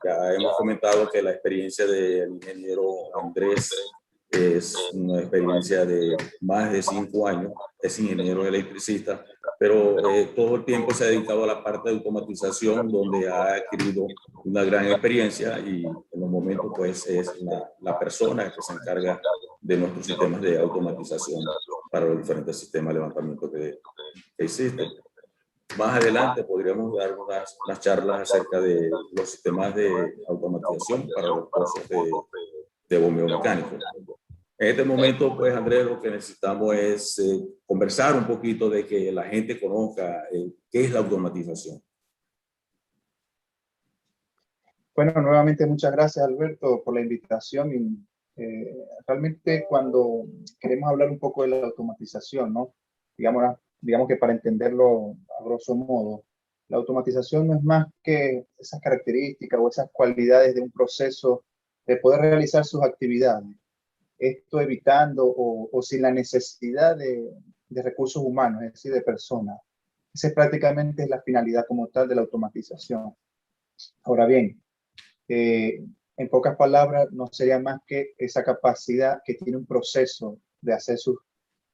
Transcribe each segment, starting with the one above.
Ya hemos comentado que la experiencia del ingeniero Andrés es una experiencia de más de 5 años, es ingeniero electricista, pero todo el tiempo se ha dedicado a la parte de automatización, donde ha adquirido una gran experiencia y en los momentos pues es la persona que se encarga de nuestros sistemas de automatización para los diferentes sistemas de levantamiento que existen. Más adelante podríamos dar unas charlas acerca de los sistemas de automatización para los pozos de bombeo mecánico. En este momento, pues, Andrés, lo que necesitamos es conversar un poquito de que la gente conozca qué es la automatización. Bueno, nuevamente muchas gracias, Alberto, por la invitación. Y, realmente cuando queremos hablar un poco de la automatización, ¿no? Digamos que para entenderlo a grosso modo, la automatización no es más que esas características o esas cualidades de un proceso de poder realizar sus actividades. Esto evitando o sin la necesidad de recursos humanos, es decir, de personas. Esa es prácticamente la finalidad como tal de la automatización. Ahora bien, en pocas palabras, no sería más que esa capacidad que tiene un proceso de hacer sus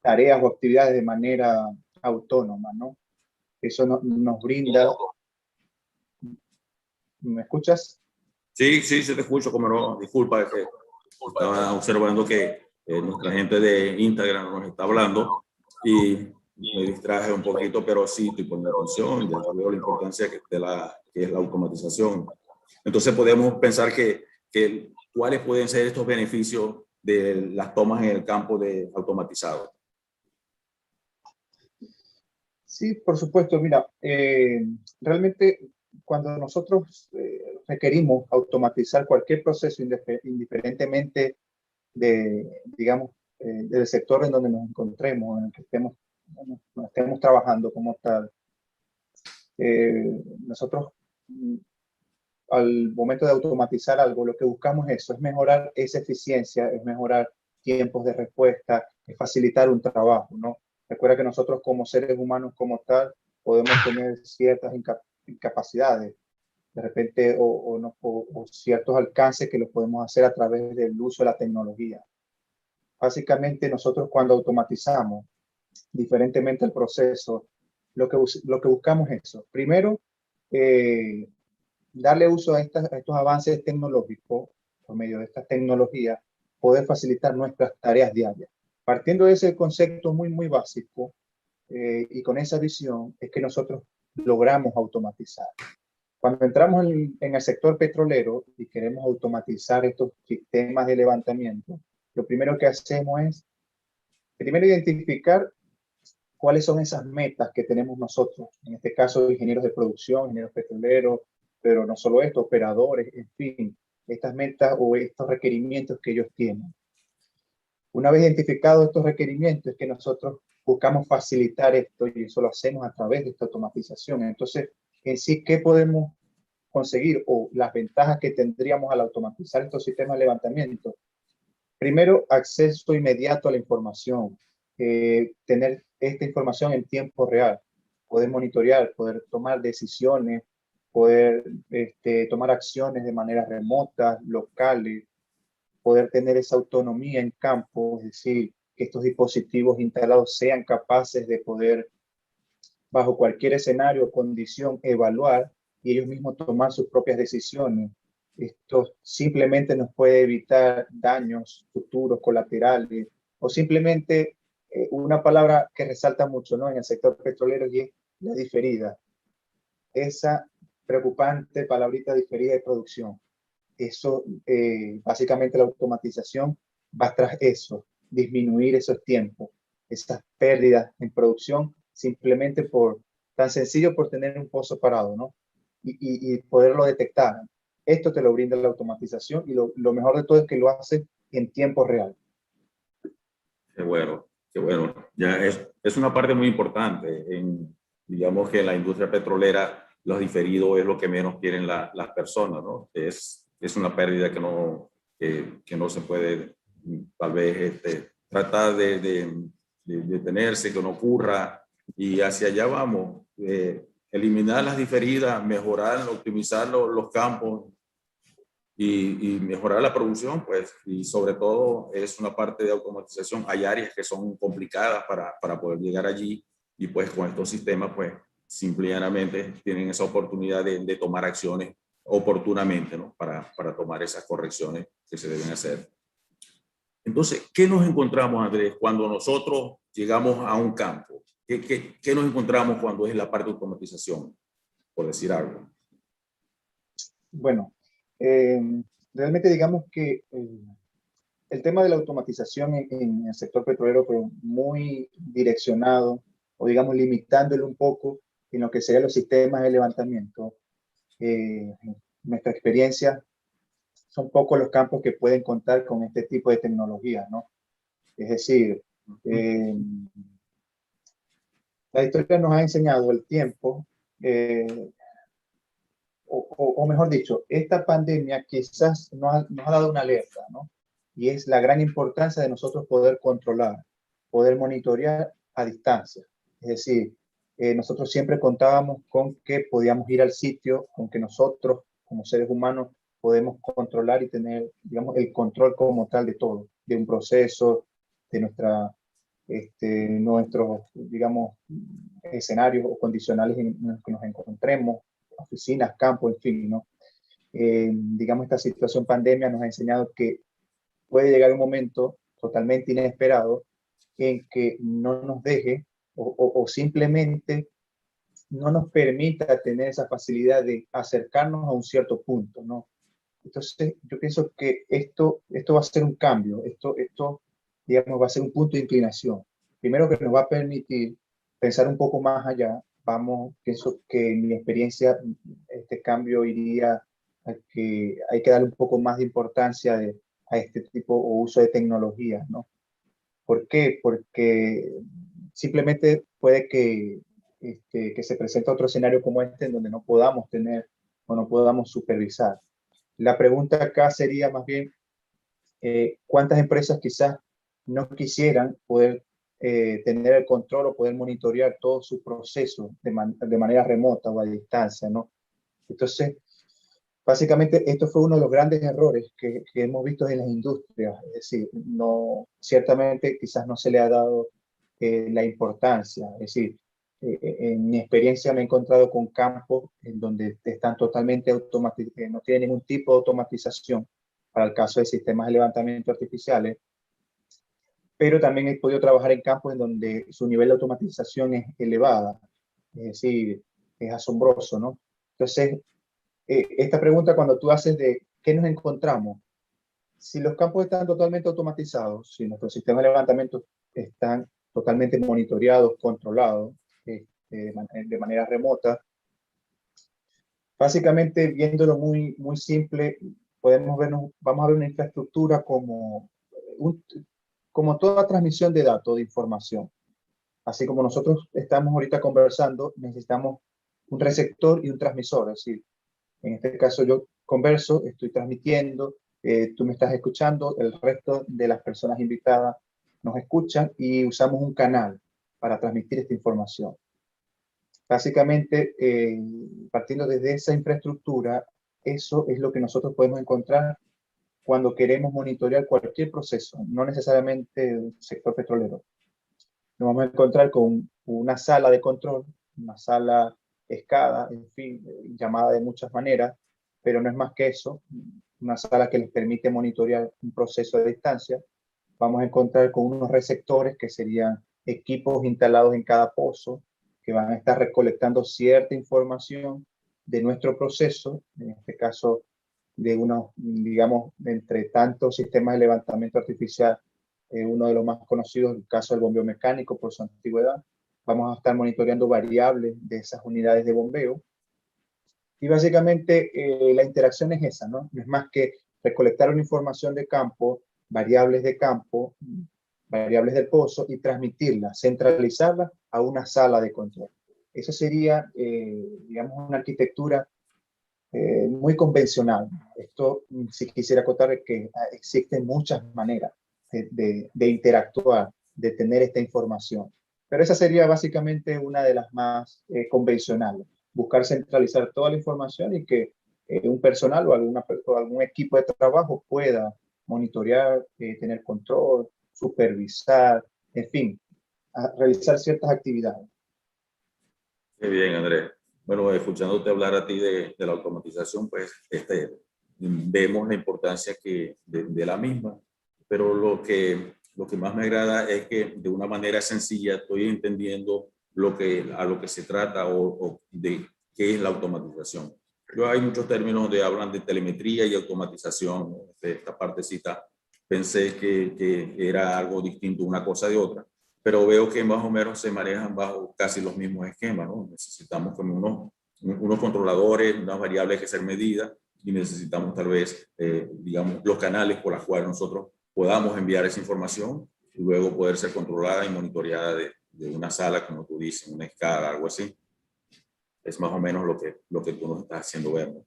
tareas o actividades de manera autónoma, ¿no? Eso nos brinda... ¿Me escuchas? Sí, sí, sí te escucho, como no. Disculpa, es que estaba observando que nuestra gente de Instagram nos está hablando y me distraje un poquito, pero sí estoy poniendo atención, ya veo la importancia que es la automatización. Entonces podemos pensar que cuáles pueden ser estos beneficios de las tomas en el campo de automatizado. Sí, por supuesto. Mira, realmente cuando nosotros requerimos automatizar cualquier proceso, indiferentemente digamos, del sector en donde nos encontremos, en el que estemos trabajando como tal, nosotros al momento de automatizar algo, lo que buscamos es eso, es mejorar esa eficiencia, es mejorar tiempos de respuesta, es facilitar un trabajo, ¿no? Recuerda que nosotros como seres humanos como tal podemos tener ciertas incapacidades, de repente, o ciertos alcances que los podemos hacer a través del uso de la tecnología. Básicamente nosotros cuando automatizamos, diferentemente al proceso, lo que buscamos es eso. Primero, darle uso a estos avances tecnológicos, por medio de estas tecnologías, poder facilitar nuestras tareas diarias. Partiendo de ese concepto muy básico y con esa visión, es que nosotros logramos automatizar. Cuando entramos en el sector petrolero y queremos automatizar estos sistemas de levantamiento, lo primero que hacemos es, primero, identificar cuáles son esas metas que tenemos nosotros, en este caso ingenieros de producción, ingenieros petroleros, pero no solo esto, operadores, en fin, estas metas o estos requerimientos que ellos tienen. Una vez identificados estos requerimientos, es que nosotros buscamos facilitar esto y eso lo hacemos a través de esta automatización. Entonces, en sí, ¿qué podemos conseguir o las ventajas que tendríamos al automatizar estos sistemas de levantamiento? Primero, acceso inmediato a la información, tener esta información en tiempo real, poder monitorear, poder tomar decisiones, poder tomar acciones de manera remota, locales, poder tener esa autonomía en campo, es decir, que estos dispositivos instalados sean capaces de poder, bajo cualquier escenario o condición, evaluar y ellos mismos tomar sus propias decisiones. Esto simplemente nos puede evitar daños futuros colaterales o simplemente una palabra que resalta mucho, ¿no?, en el sector petrolero, y es la diferida. Esa preocupante palabrita diferida de producción. Eso, básicamente la automatización va tras eso, disminuir esos tiempos, esas pérdidas en producción, simplemente tan sencillo por tener un pozo parado, ¿no? Y poderlo detectar. Esto te lo brinda la automatización y lo mejor de todo es que lo hace en tiempo real. Qué bueno, qué bueno. Ya es una parte muy importante. Digamos que en la industria petrolera, los diferidos es lo que menos quieren las personas, ¿no? Es una pérdida que no se puede, tal vez, tratar de detenerse, que no ocurra, y hacia allá vamos. Eliminar las diferidas, mejorar, optimizar los campos, y mejorar la producción, pues, y sobre todo es una parte de automatización. Hay áreas que son complicadas para poder llegar allí y pues con estos sistemas, pues, simplemente tienen esa oportunidad de tomar acciones oportunamente, ¿no? Para tomar esas correcciones que se deben hacer. Entonces, ¿qué nos encontramos, Andrés, cuando nosotros llegamos a un campo? ¿Qué nos encontramos cuando es la parte de automatización, por decir algo? Bueno, eh, realmente digamos que el tema de la automatización en el sector petrolero, pero muy direccionado o digamos limitándolo un poco en lo que serían los sistemas de levantamiento. Nuestra experiencia son pocos los campos que pueden contar con este tipo de tecnología, ¿no? Es decir, eh, la historia nos ha enseñado el tiempo, eh, o mejor dicho, esta pandemia quizás nos ha dado una alerta, ¿no? Y es la gran importancia de nosotros poder controlar, poder monitorear a distancia. Es decir, nosotros siempre contábamos con que podíamos ir al sitio, con que nosotros como seres humanos podemos controlar y tener, digamos, el control como tal de todo, de un proceso, de nuestros, digamos, escenarios o condicionales en los que nos encontremos, oficinas, campos, en fin, ¿no? Digamos, esta situación pandemia nos ha enseñado que puede llegar un momento totalmente inesperado en que no nos deje o simplemente no nos permita tener esa facilidad de acercarnos a un cierto punto, ¿no? Entonces, yo pienso que esto va a ser un cambio, digamos, va a ser un punto de inclinación. Primero que nos va a permitir pensar un poco más allá. Pienso que en mi experiencia, este cambio iría a que hay que darle un poco más de importancia a este tipo o uso de tecnologías, ¿no? ¿Por qué? Porque simplemente puede que se presente otro escenario como este en donde no podamos tener o no podamos supervisar. La pregunta acá sería más bien, ¿cuántas empresas quizás no quisieran poder tener el control o poder monitorear todo su proceso de manera remota o a distancia, ¿no? Entonces, básicamente, esto fue uno de los grandes errores que hemos visto en las industrias. Es decir, no, ciertamente quizás no se le ha dado la importancia. Es decir, en mi experiencia me he encontrado con campos en donde están totalmente automatizados, no tienen ningún tipo de automatización para el caso de sistemas de levantamiento artificiales, pero también he podido trabajar en campos en donde su nivel de automatización es elevada. Es decir, es asombroso, ¿no? Entonces, esta pregunta cuando tú haces de qué nos encontramos, si los campos están totalmente automatizados, si nuestros sistemas de levantamiento están totalmente monitoreados, controlados de manera remota, básicamente viéndolo muy simple, vamos a ver una infraestructura como toda transmisión de datos, de información. Así como nosotros estamos ahorita conversando, necesitamos un receptor y un transmisor, es decir, en este caso yo converso, estoy transmitiendo, tú me estás escuchando, el resto de las personas invitadas nos escuchan y usamos un canal para transmitir esta información. Básicamente, partiendo desde esa infraestructura, eso es lo que nosotros podemos encontrar cuando queremos monitorear cualquier proceso, no necesariamente el sector petrolero. Nos vamos a encontrar con una sala de control, una sala escada, en fin, llamada de muchas maneras, pero no es más que eso, una sala que les permite monitorear un proceso a distancia. Vamos a encontrar con unos receptores que serían equipos instalados en cada pozo, que van a estar recolectando cierta información de nuestro proceso, en este caso de unos, digamos, entre tantos sistemas de levantamiento artificial, uno de los más conocidos, el caso del bombeo mecánico por su antigüedad. Vamos a estar monitoreando variables de esas unidades de bombeo. Y básicamente la interacción es esa, ¿no? No es más que recolectar una información de campo, variables de campo, variables del pozo y transmitirla, centralizarla a una sala de control. Esa sería, digamos, una arquitectura muy convencional. Esto, si quisiera acotar, que existen muchas maneras de interactuar, de tener esta información. Pero esa sería básicamente una de las más convencionales. Buscar centralizar toda la información y que un personal o algún equipo de trabajo pueda monitorear, tener control, supervisar, en fin, realizar ciertas actividades. Qué bien, Andrés. Bueno, escuchándote hablar a ti de la automatización, pues vemos la importancia de la misma, pero lo que más me agrada es que de una manera sencilla estoy entendiendo a lo que se trata o de qué es la automatización. Hay muchos términos donde hablan de telemetría y automatización. Esta partecita pensé que era algo distinto una cosa de otra, pero veo que más o menos se manejan bajo casi los mismos esquemas, ¿no? Necesitamos como unos controladores, unas variables que ser medidas y necesitamos tal vez, digamos, los canales por los cuales nosotros podamos enviar esa información y luego poder ser controlada y monitoreada de una sala, como tú dices, una escala, algo así. Es más o menos lo que tú nos estás haciendo ver, ¿no?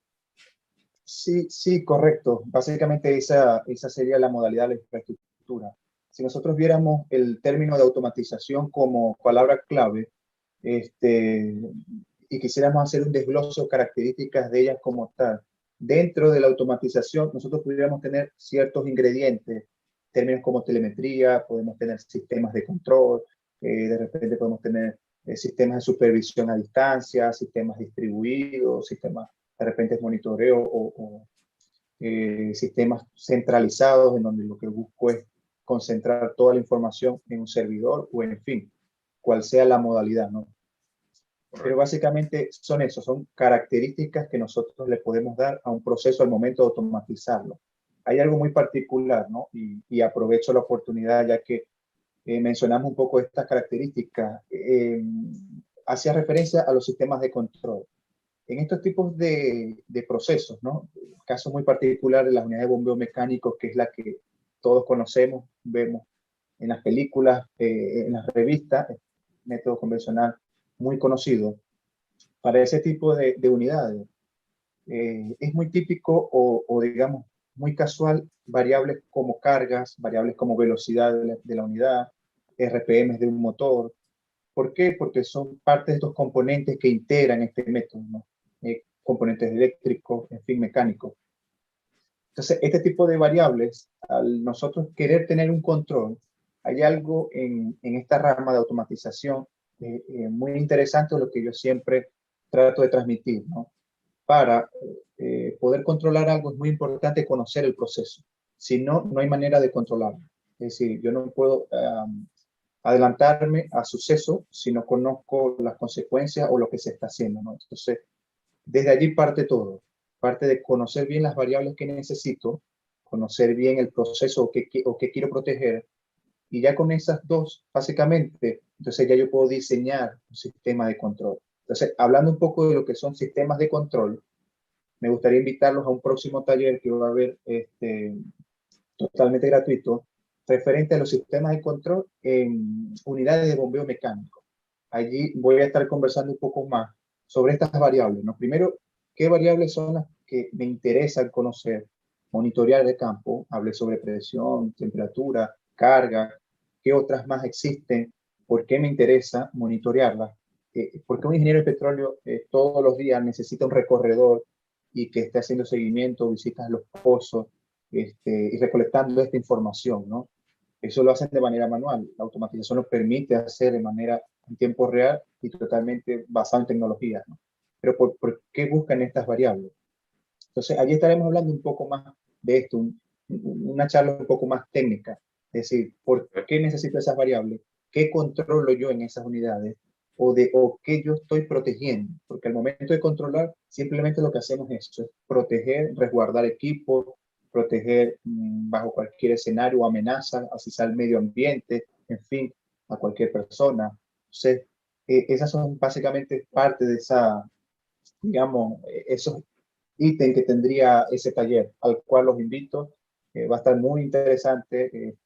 Sí, sí, correcto. Básicamente esa sería la modalidad de la infraestructura. Si nosotros viéramos el término de automatización como palabra clave, y quisiéramos hacer un desgloso de características de ellas como tal, dentro de la automatización nosotros pudiéramos tener ciertos ingredientes, términos como telemetría, podemos tener sistemas de control, de repente podemos tener sistemas de supervisión a distancia, sistemas distribuidos, sistemas de repente monitoreo o sistemas centralizados en donde lo que busco es concentrar toda la información en un servidor o en fin, cual sea la modalidad, ¿no? Pero básicamente son características que nosotros le podemos dar a un proceso al momento de automatizarlo. Hay algo muy particular, ¿no? Y aprovecho la oportunidad ya que mencionamos un poco estas características. Hacía referencia a los sistemas de control. En estos tipos de procesos, ¿no? Un caso muy particular de las unidades de bombeo mecánico, que es la que todos conocemos, vemos en las películas, en las revistas, método convencional muy conocido. Para ese tipo de unidades es muy típico o digamos muy casual variables como cargas, variables como velocidad de la unidad, RPM de un motor. ¿Por qué? Porque son parte de estos componentes que integran este método, ¿no? Componentes eléctricos, en fin, mecánicos. Entonces, este tipo de variables, al nosotros querer tener un control, hay algo en esta rama de automatización muy interesante, lo que yo siempre trato de transmitir, ¿no? Para poder controlar algo es muy importante conocer el proceso. Si no, no hay manera de controlarlo. Es decir, yo no puedo adelantarme a suceso si no conozco las consecuencias o lo que se está haciendo, ¿no? Entonces, desde allí parte todo. Parte de conocer bien las variables que necesito, conocer bien el proceso o que quiero proteger, y ya con esas dos, básicamente, entonces ya yo puedo diseñar un sistema de control. Entonces, hablando un poco de lo que son sistemas de control, me gustaría invitarlos a un próximo taller que va a haber totalmente gratuito, referente a los sistemas de control en unidades de bombeo mecánico. Allí voy a estar conversando un poco más sobre estas variables, ¿no? Primero, ¿qué variables son las que me interesan conocer? Monitorear de campo, hablé sobre presión, temperatura, carga, ¿qué otras más existen? ¿Por qué me interesa monitorearlas? ¿Por qué un ingeniero de petróleo todos los días necesita un recorredor y que esté haciendo seguimiento, visitas a los pozos, y recolectando esta información, ¿no? Eso lo hacen de manera manual. La automatización lo permite hacer de manera en tiempo real y totalmente basado en tecnología, ¿no? Pero ¿por qué buscan estas variables? Entonces, allí estaremos hablando un poco más de esto, una charla un poco más técnica. Es decir, ¿por qué necesito esas variables? ¿Qué controlo yo en esas unidades? O qué yo estoy protegiendo. Porque al momento de controlar, simplemente lo que hacemos es eso, es proteger, resguardar equipos, proteger bajo cualquier escenario o amenaza, así sea el medio ambiente, en fin, a cualquier persona. Entonces, esas son básicamente parte de esa, digamos, esos ítem que tendría ese taller, al cual los invito. Va a estar muy interesante,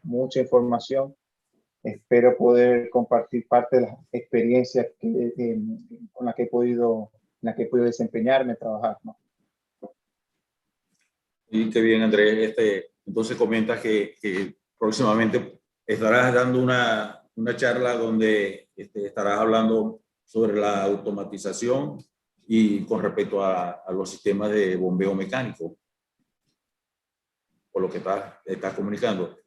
mucha información. Espero poder compartir parte de las experiencias con la que he podido desempeñarme, trabajar, ¿no? Y qué bien, Andrés. Entonces comentas que próximamente estarás dando una charla donde estarás hablando sobre la automatización Y con respecto a los sistemas de bombeo mecánico, por lo que estás comunicando.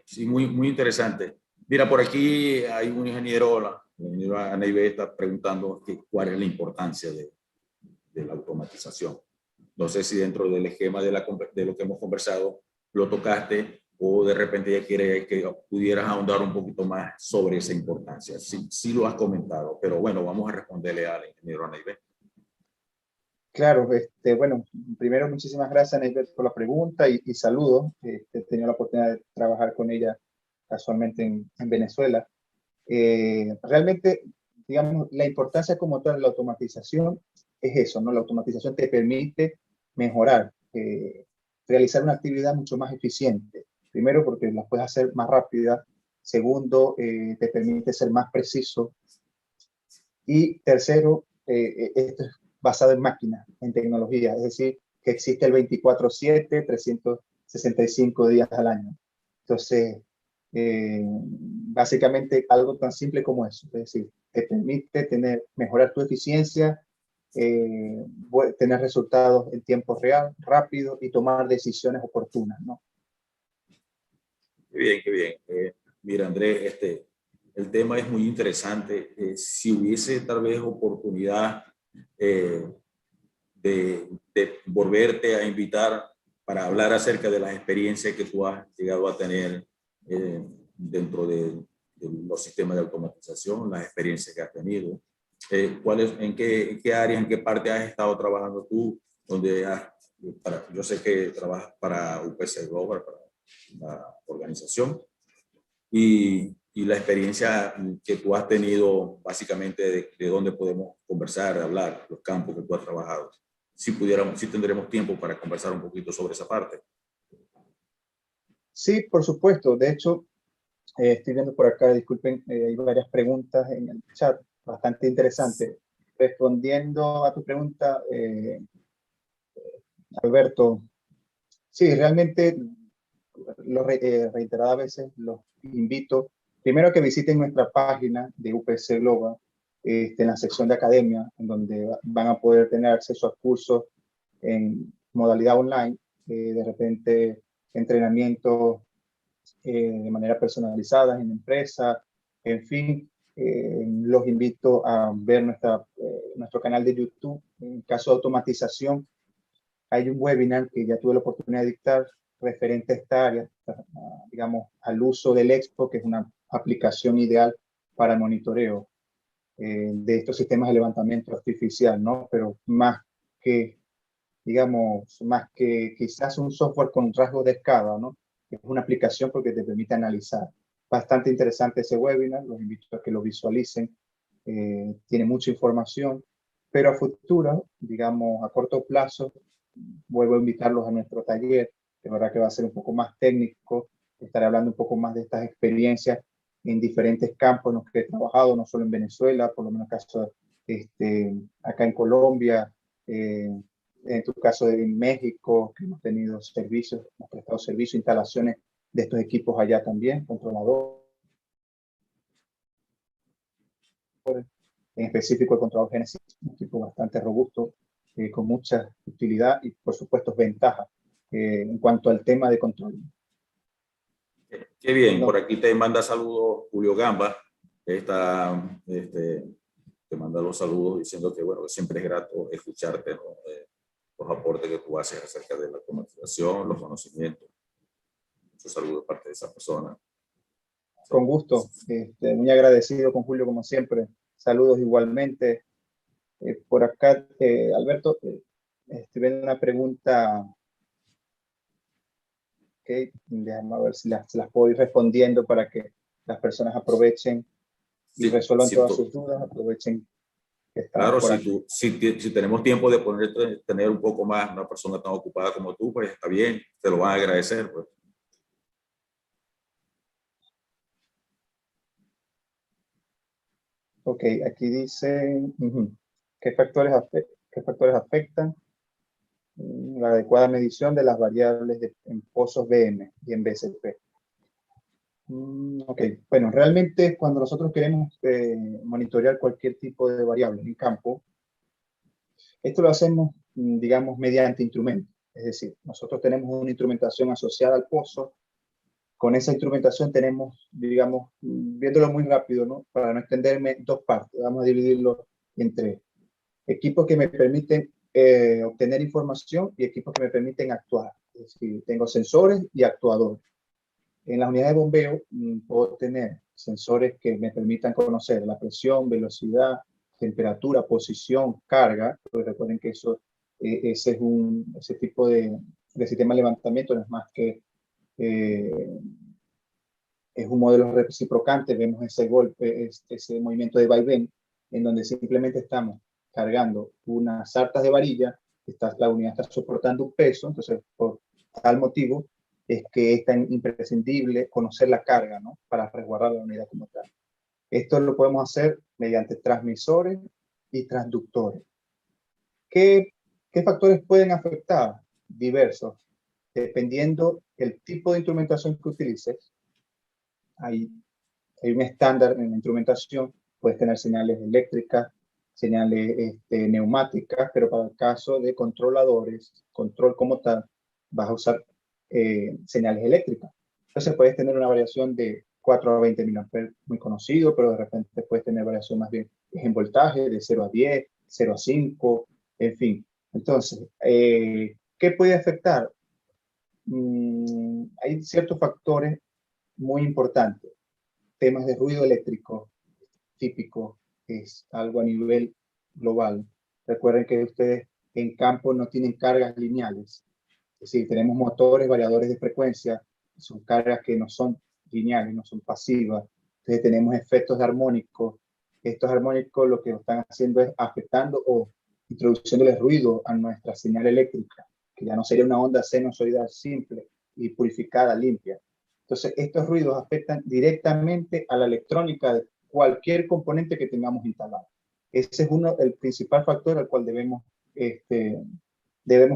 Sí, muy interesante. Mira, por aquí hay un ingeniero, la ingeniera Ana Ibe está preguntando cuál es la importancia de la automatización. No sé si dentro del esquema de lo que hemos conversado lo tocaste o de repente ya quiere que pudieras ahondar un poquito más sobre esa importancia. Sí, sí lo has comentado, pero bueno, vamos a responderle al ingeniero Ana Ibe. Claro, bueno, primero muchísimas gracias, Neisbert, por la pregunta y saludos. He tenido la oportunidad de trabajar con ella casualmente en Venezuela. Realmente, digamos, la importancia como tal de la automatización es eso, ¿no? La automatización te permite mejorar, realizar una actividad mucho más eficiente. Primero, porque la puedes hacer más rápida. Segundo, te permite ser más preciso. Y tercero, esto es basado en máquinas, en tecnología, es decir, que existe el 24/7, 365 días al año. Entonces, básicamente algo tan simple como eso, es decir, te permite mejorar tu eficiencia, tener resultados en tiempo real, rápido y tomar decisiones oportunas, ¿no? Qué bien, qué bien. Mira, Andrés, el tema es muy interesante. Si hubiese tal vez oportunidad eh, de volverte a invitar para hablar acerca de las experiencias que tú has llegado a tener dentro de los sistemas de automatización, las experiencias que has tenido. En qué área, en qué parte has estado trabajando tú? Yo sé que trabajas para UPC Global, para la organización, y la experiencia que tú has tenido, básicamente, de dónde podemos conversar, hablar, los campos que tú has trabajado. Si tendremos tiempo para conversar un poquito sobre esa parte. Sí, por supuesto. De hecho, estoy viendo por acá, disculpen, hay varias preguntas en el chat, bastante interesante. Respondiendo a tu pregunta, Alberto, sí, realmente reiteradas veces los invito primero a que visiten nuestra página de UPC Global, en la sección de academia, en donde van a poder tener acceso a cursos en modalidad online, de repente entrenamientos de manera personalizada en empresa, en fin, los invito a ver nuestro canal de YouTube. En caso de automatización, hay un webinar que ya tuve la oportunidad de dictar referente a esta área, digamos, al uso del Expo, que es una aplicación ideal para monitoreo de estos sistemas de levantamiento artificial, ¿no? Pero que, más que quizás un software con rasgos de escala, ¿no? Es una aplicación porque te permite analizar. Bastante interesante ese webinar, los invito a que lo visualicen. Tiene mucha información, pero a futuro, digamos, a corto plazo, vuelvo a invitarlos a nuestro taller. De verdad que va a ser un poco más técnico. Estaré hablando un poco más de estas experiencias en diferentes campos en los que he trabajado, no solo en Venezuela, por lo menos caso, acá en Colombia, en tu caso en México, que hemos tenido servicios, hemos prestado servicios, instalaciones de estos equipos allá también, controladores, en específico el controlador Genesis, un equipo bastante robusto, con mucha utilidad y por supuesto ventajas en cuanto al tema de control. Qué bien, por aquí te manda saludos Julio Gamba, te manda los saludos diciendo que bueno, siempre es grato escucharte, ¿no? Los aportes que tú haces acerca de la automatización, los conocimientos. Muchos saludos de parte de esa persona. Con gusto, muy agradecido con Julio como siempre. Saludos igualmente. Por acá, Alberto, estoy viendo una pregunta. Okay, déjame ver si las puedo ir respondiendo para que las personas aprovechen y resuelvan todas sus dudas, aprovechen que estamos claro, por aquí. si tenemos tiempo de tener un poco más una persona tan ocupada como tú, pues está bien, te lo van a agradecer. Pues. Ok, aquí dice, ¿qué factores afectan la adecuada medición de las variables en pozos BM y en BCP? Ok, bueno, realmente cuando nosotros queremos monitorear cualquier tipo de variable en campo, Esto lo hacemos, digamos, mediante instrumentos. Es decir, nosotros tenemos una instrumentación asociada al pozo. Con esa instrumentación tenemos, digamos, viéndolo muy rápido, ¿no? Para no extenderme, dos partes. Vamos a dividirlo en tres. Equipos que me permiten obtener información y equipos que me permiten actuar. Es decir, tengo sensores y actuadores. En las unidades de bombeo puedo tener sensores que me permitan conocer la presión, velocidad, temperatura, posición, carga. Pues recuerden que ese tipo de sistema de levantamiento no es más que eh, es un modelo reciprocante. Vemos ese golpe, ese movimiento de vaivén, en donde simplemente estamos cargando unas sartas de varilla, la unidad está soportando un peso, entonces por tal motivo es que es tan imprescindible conocer la carga, ¿no? Para resguardar la unidad como tal. Esto lo podemos hacer mediante transmisores y transductores. ¿Qué factores pueden afectar? Diversos. Dependiendo del tipo de instrumentación que utilices, hay un estándar en la instrumentación. Puedes tener señales eléctricas, señales neumáticas, pero para el caso de controladores, control como tal, vas a usar señales eléctricas. Entonces puedes tener una variación de 4 a 20 mA, muy conocido, pero de repente puedes tener variación más bien en voltaje de 0 a 10, 0 a 5, en fin. Entonces, ¿qué puede afectar? Hay ciertos factores muy importantes. Temas de ruido eléctrico, típico, es algo a nivel global. Recuerden que ustedes en campo no tienen cargas lineales. Es decir, tenemos motores, variadores de frecuencia, son cargas que no son lineales, no son pasivas. Entonces tenemos efectos armónicos. Estos armónicos lo que están haciendo es afectando o introduciéndole ruido a nuestra señal eléctrica, que ya no sería una onda sinusoidal simple y purificada, limpia. Entonces, estos ruidos afectan directamente a la electrónica de cualquier componente que tengamos instalado. Ese es el principal factor al cual debemos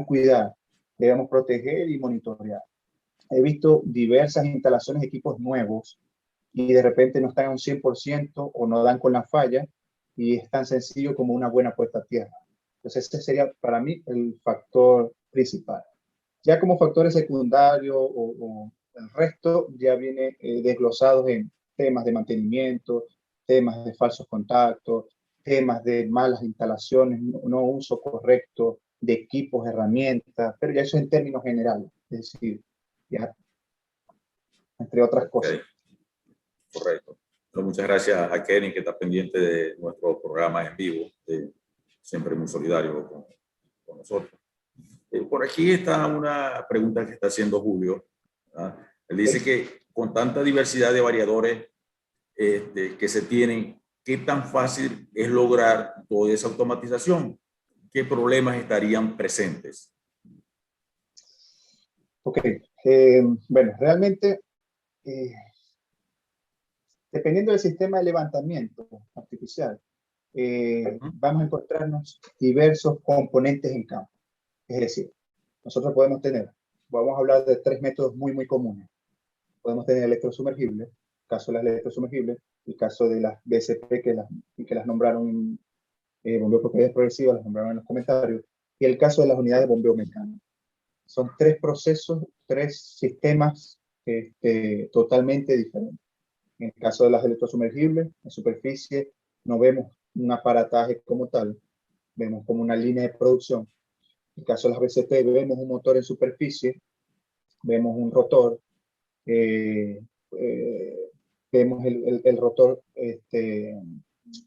cuidar, debemos proteger y monitorear. He visto diversas instalaciones de equipos nuevos y de repente no están a un 100% o no dan con la falla, y es tan sencillo como una buena puesta a tierra. Entonces, ese sería para mí el factor principal. Ya como factores secundarios o el resto ya viene desglosados en temas de mantenimiento, temas de falsos contactos, temas de malas instalaciones, no uso correcto de equipos, herramientas, pero ya eso en términos generales, es decir, ya entre otras cosas. Okay. Correcto. Bueno, muchas gracias a Kevin, que está pendiente de nuestro programa en vivo, siempre muy solidario con nosotros. Por aquí está una pregunta que está haciendo Julio. ¿Verdad? Él dice que con tanta diversidad de variadores que se tienen, ¿qué tan fácil es lograr toda esa automatización? ¿Qué problemas estarían presentes? Ok, bueno, realmente, dependiendo del sistema de levantamiento artificial, vamos a encontrarnos diversos componentes en campo. Es decir, nosotros vamos a hablar de tres métodos muy comunes. Podemos tener electrosumergibles, el caso de las electrosumergibles, el caso de las BCP que las nombraron, bombeo por corriente progresiva, las nombraron en los comentarios, y el caso de las unidades de bombeo mecánico. Son tres procesos, tres sistemas totalmente diferentes. En el caso de las electrosumergibles, en superficie, no vemos un aparataje como tal, vemos como una línea de producción. En el caso de las BCP, vemos un motor en superficie, vemos un rotor, vemos el rotor,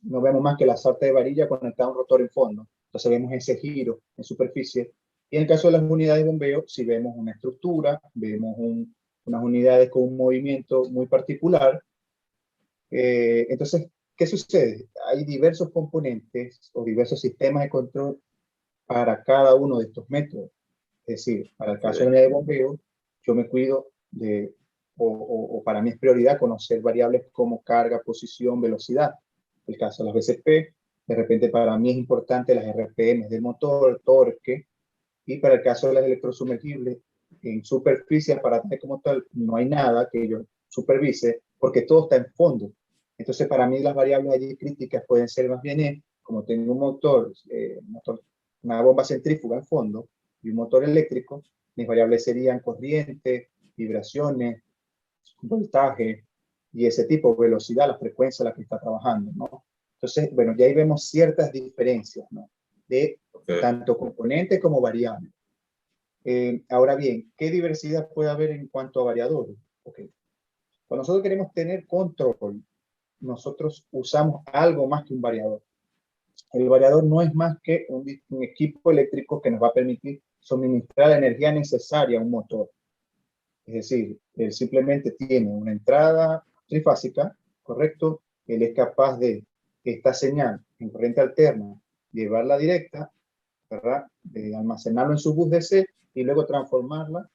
no vemos más que la sarta de varilla conectada a un rotor en fondo. Entonces vemos ese giro en superficie. Y en el caso de las unidades de bombeo, si vemos una estructura, vemos unas unidades con un movimiento muy particular. Entonces, ¿qué sucede? Hay diversos componentes o diversos sistemas de control para cada uno de estos métodos. Es decir, para el caso de la unidad de bombeo, yo me cuido o para mí es prioridad conocer variables como carga, posición, velocidad. El caso de las BCP, de repente para mí es importante las RPM del motor, torque, y para el caso de las electrosumergibles, en superficie, aparato como tal, no hay nada que yo supervise porque todo está en fondo. Entonces, para mí las variables allí críticas pueden ser más bien, como tengo un motor una bomba centrífuga al fondo y un motor eléctrico, mis variables serían corriente, vibraciones, voltaje y ese tipo, velocidad, la frecuencia a la que está trabajando, ¿no? Entonces, bueno, ya ahí vemos ciertas diferencias, ¿no? De tanto componentes como variables. Ahora bien, ¿qué diversidad puede haber en cuanto a variadores? Okay. Cuando nosotros queremos tener control, nosotros usamos algo más que un variador. El variador no es más que un equipo eléctrico que nos va a permitir suministrar la energía necesaria a un motor. Es decir, él simplemente tiene una entrada trifásica, ¿correcto? Él es capaz de esta señal en corriente alterna, llevarla directa, ¿verdad? De almacenarlo en su bus DC y luego transformarla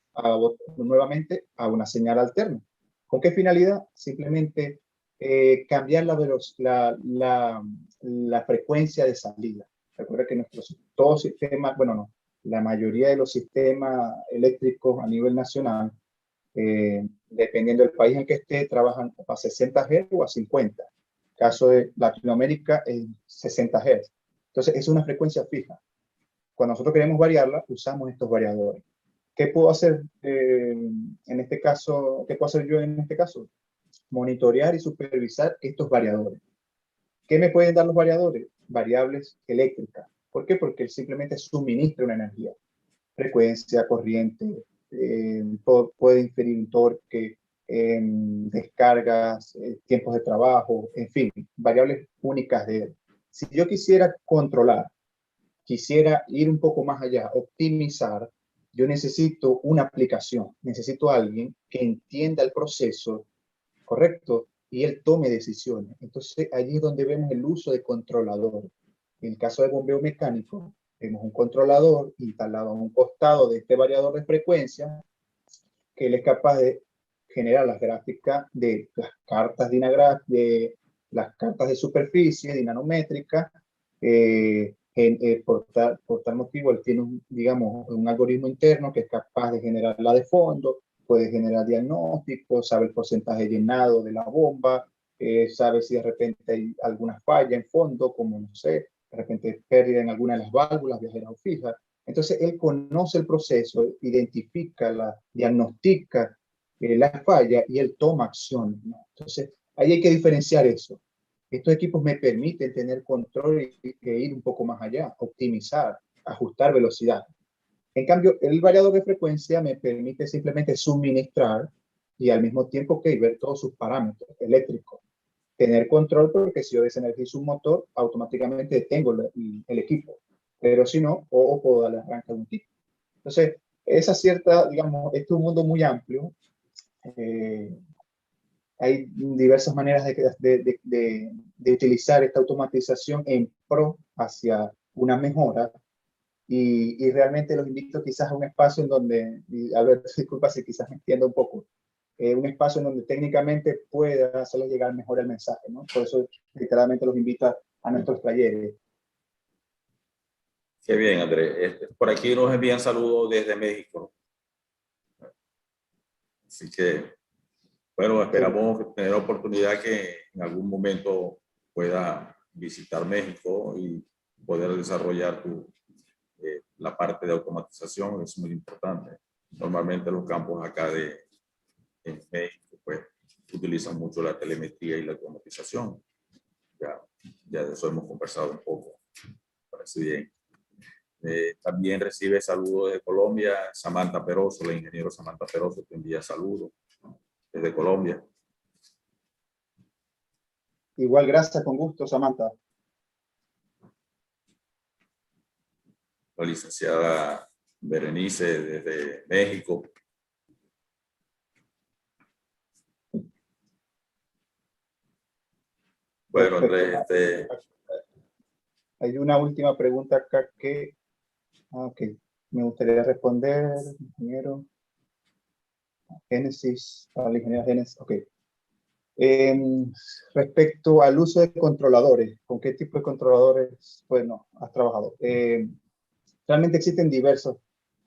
nuevamente a una señal alterna. ¿Con qué finalidad? Simplemente cambiar la frecuencia de salida. Recuerda que todo sistema, bueno, no, la mayoría de los sistemas eléctricos a nivel nacional, dependiendo del país en que esté, trabajan a 60 Hz o a 50. Caso de Latinoamérica, es 60 Hz. Entonces, es una frecuencia fija. Cuando nosotros queremos variarla, usamos estos variadores. ¿Qué puedo hacer en este caso? ¿Qué puedo hacer yo en este caso? Monitorear y supervisar estos variadores. ¿Qué me pueden dar los variadores? Variables eléctricas. ¿Por qué? Porque simplemente suministra una energía. Frecuencia, corriente, puede inferir un torque, descargas, tiempos de trabajo, en fin, variables únicas de él. Si yo quisiera controlar, quisiera ir un poco más allá, optimizar, yo necesito una aplicación, necesito a alguien que entienda el proceso, ¿correcto? Y él tome decisiones. Entonces, allí es donde vemos el uso de controladores. En el caso de bombeo mecánico, vemos un controlador instalado a un costado de este variador de frecuencia, que él es capaz de generar las gráficas de las cartas de las cartas de superficie, dinanométrica, por tal motivo, él tiene digamos, un algoritmo interno que es capaz de generar la de fondo, puede generar diagnósticos, sabe el porcentaje llenado de la bomba, sabe si de repente hay alguna falla en fondo, como no sé, de repente pérdida en alguna de las válvulas viajeras o fijas. Entonces, él conoce el proceso, identifica, diagnostica la falla y él toma acción, ¿no? Entonces, ahí hay que diferenciar eso. Estos equipos me permiten tener control e ir un poco más allá, optimizar, ajustar velocidad. En cambio, el variador de frecuencia me permite simplemente suministrar y al mismo tiempo que ver todos sus parámetros eléctricos. Tener control porque si yo desenergizo un motor, automáticamente detengo el equipo. Pero si no, o puedo darle arranque a un equipo. Entonces, esa cierta, digamos, este es un mundo muy amplio. Hay diversas maneras de utilizar esta automatización en pro hacia una mejora y realmente los invito quizás a un espacio en donde, y Alberto, disculpa si quizás me entiendo un poco, un espacio en donde técnicamente pueda hacerles llegar mejor el mensaje, ¿no? Por eso literalmente los invito a nuestros talleres. Qué bien, Andrés. Por aquí nos envían saludos desde México. Así que, bueno, esperamos tener la oportunidad que en algún momento pueda visitar México y poder desarrollar la parte de automatización. Es muy importante. Normalmente los campos acá en México pues utilizan mucho la telemetría y la automatización. Ya de eso hemos conversado un poco. Parece bien. También recibe saludos de Colombia. Samantha Peroso, la ingeniero Samantha Peroso, te envía saludos desde Colombia. Igual, gracias, con gusto, Samantha. La licenciada Berenice desde México. Bueno, Andrés, hay una última pregunta acá que me gustaría responder, ingeniero. Génesis, para la ingeniería Génesis, ok. Respecto al uso de controladores, ¿con qué tipo de controladores, bueno, has trabajado? Realmente existen diversas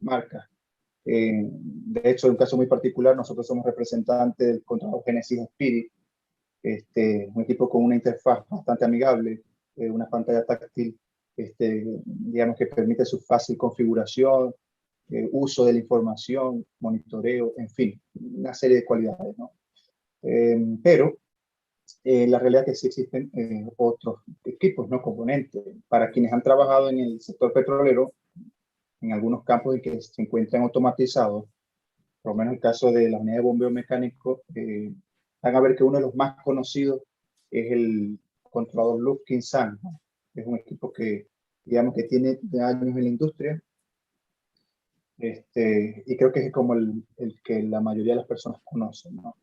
marcas. De hecho, en un caso muy particular, nosotros somos representantes del controlador Genesis Spirit, un equipo con una interfaz bastante amigable, una pantalla táctil digamos que permite su fácil configuración, uso de la información, monitoreo, en fin, una serie de cualidades, ¿no? Pero la realidad es que sí existen otros equipos, ¿no? Componentes. Para quienes han trabajado en el sector petrolero, en algunos campos en que se encuentran automatizados, por lo menos el caso de la unidad de bombeo mecánico, van a ver que uno de los más conocidos es el controlador Lufkin-Zahn, ¿no? Es un equipo que, digamos, que tiene años en la industria, y creo que es como el que la mayoría de las personas conocen, ¿no?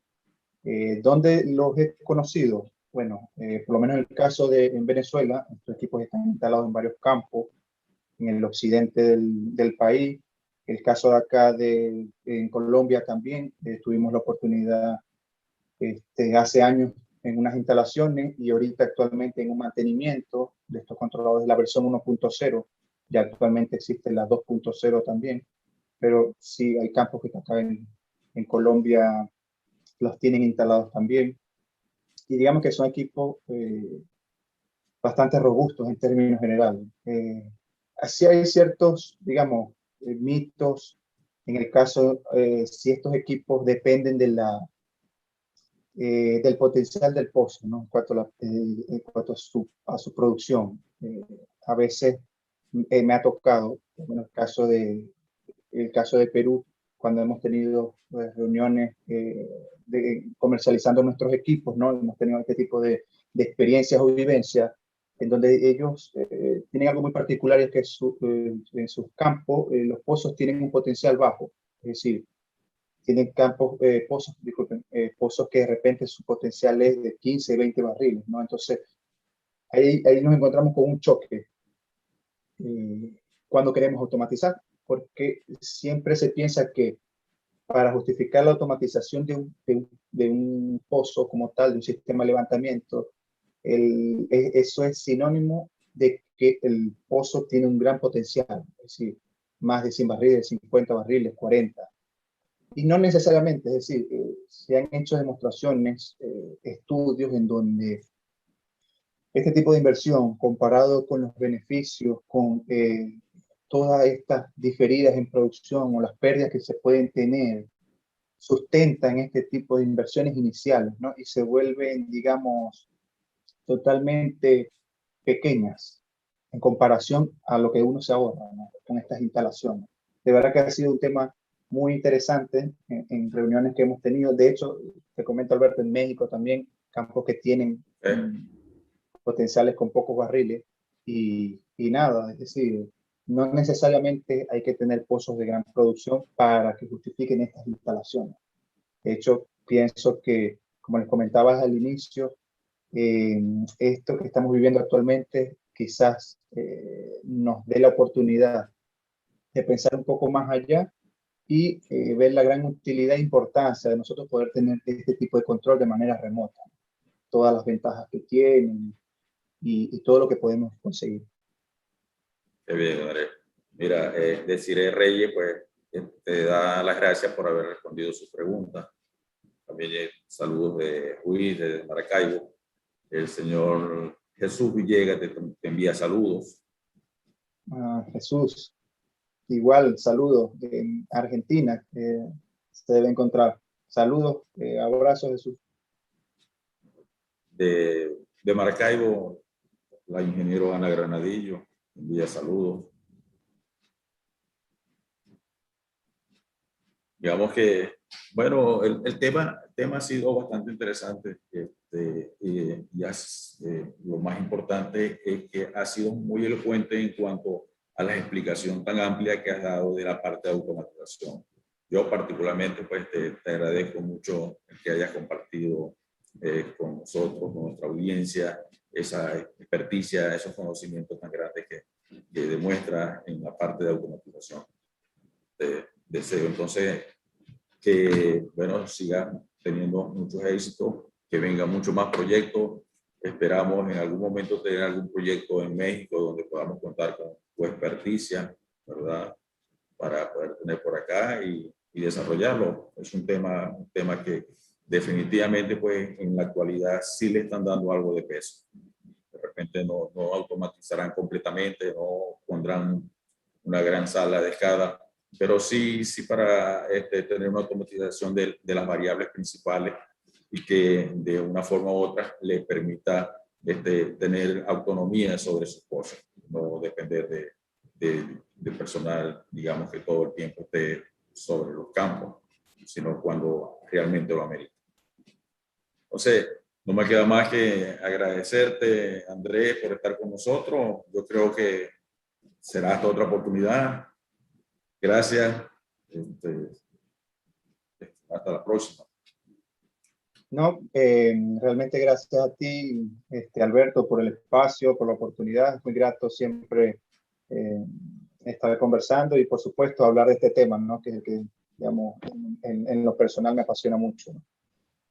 ¿Dónde los he conocido? Bueno, por lo menos en el caso de en Venezuela, estos equipos están instalados en varios campos, en el occidente del país. El caso de acá en Colombia también, tuvimos la oportunidad hace años en unas instalaciones y ahorita actualmente en un mantenimiento de estos controladores de la versión 1.0. Ya actualmente existe la 2.0 también, pero sí hay campos que acá en Colombia los tienen instalados también. Y digamos que son equipos bastante robustos en términos generales. Así hay ciertos, digamos, mitos en el caso si estos equipos dependen del potencial del pozo, ¿no? En cuanto a su producción. A veces me ha tocado, en el caso de Perú, cuando hemos tenido reuniones comercializando nuestros equipos, ¿no? Hemos tenido este tipo de experiencias o vivencias en donde ellos tienen algo muy particular, es que en sus campos los pozos tienen un potencial bajo, es decir, tienen pozos que de repente su potencial es de 15, 20 barriles, ¿no? Entonces, ahí nos encontramos con un choque cuando queremos automatizar, porque siempre se piensa que para justificar la automatización de un pozo como tal, de un sistema de levantamiento, eso es sinónimo de que el pozo tiene un gran potencial, es decir, más de 100 barriles, 50 barriles, 40. Y no necesariamente, es decir, se han hecho demostraciones, estudios en donde este tipo de inversión, comparado con los beneficios, con todas estas diferidas en producción o las pérdidas que se pueden tener, sustentan este tipo de inversiones iniciales, ¿no? Y se vuelven, digamos, totalmente pequeñas en comparación a lo que uno se ahorra, ¿no? Con estas instalaciones. De verdad que ha sido un tema muy interesante en reuniones que hemos tenido. De hecho, te comento, Alberto, en México también, campos que tienen potenciales con pocos barriles y nada, es decir, no necesariamente hay que tener pozos de gran producción para que justifiquen estas instalaciones. De hecho, pienso que, como les comentabas al inicio, esto que estamos viviendo actualmente quizás nos dé la oportunidad de pensar un poco más allá y ver la gran utilidad e importancia de nosotros poder tener este tipo de control de manera remota. Todas las ventajas que tienen y todo lo que podemos conseguir. Qué bien, Andrés. Mira, Desiree Reyes, pues, te da las gracias por haber respondido sus preguntas. También saludos de Luis, de Maracaibo. El señor Jesús Villegas te envía saludos. Jesús, igual, saludos en Argentina, se debe encontrar. Saludos, abrazos, Jesús. De Maracaibo, la ingeniero Ana Granadillo envía saludos. Digamos que, bueno, el tema ha sido bastante interesante. Lo más importante es que ha sido muy elocuente en cuanto a la explicación tan amplia que has dado de la parte de automatización. Yo particularmente pues te agradezco mucho que hayas compartido con nosotros, con nuestra audiencia, esa experticia, esos conocimientos tan grandes que demuestra en la parte de automatización. Deseo entonces que, bueno, sigan teniendo muchos éxitos, que vengan muchos más proyectos. Esperamos en algún momento tener algún proyecto en México donde podamos contar con tu experticia, ¿verdad? Para poder tener por acá y desarrollarlo. Es un tema que definitivamente, pues, en la actualidad sí le están dando algo de peso. repente no automatizarán completamente, no pondrán una gran sala de escala, pero sí para tener una automatización de las variables principales y que de una forma u otra le permita tener autonomía sobre sus cosas, no depender de personal, digamos, que todo el tiempo esté sobre los campos, sino cuando realmente lo amerita. Entonces, no me queda más que agradecerte, Andrés, por estar con nosotros. Yo creo que será hasta otra oportunidad. Gracias. Hasta la próxima. No, realmente gracias a ti, Alberto, por el espacio, por la oportunidad. Es muy grato siempre estar conversando y, por supuesto, hablar de este tema, ¿no? Que digamos, en lo personal me apasiona mucho, ¿no?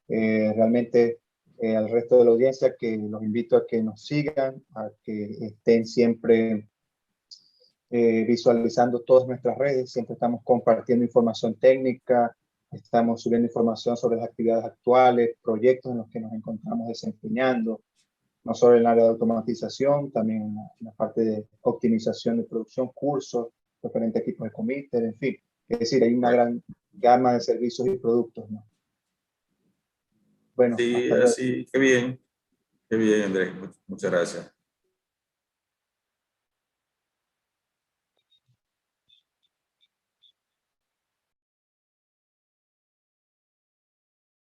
Realmente, al resto de la audiencia, que los invito a que nos sigan, a que estén siempre visualizando todas nuestras redes. Siempre estamos compartiendo información técnica, estamos subiendo información sobre las actividades actuales, proyectos en los que nos encontramos desempeñando, no solo en el área de automatización, también en la parte de optimización de producción, cursos, diferentes equipos de comité, en fin. Es decir, hay una gran gama de servicios y productos, ¿no? Bueno, Sí, hasta luego. así, qué bien, Andrés. Muchas gracias.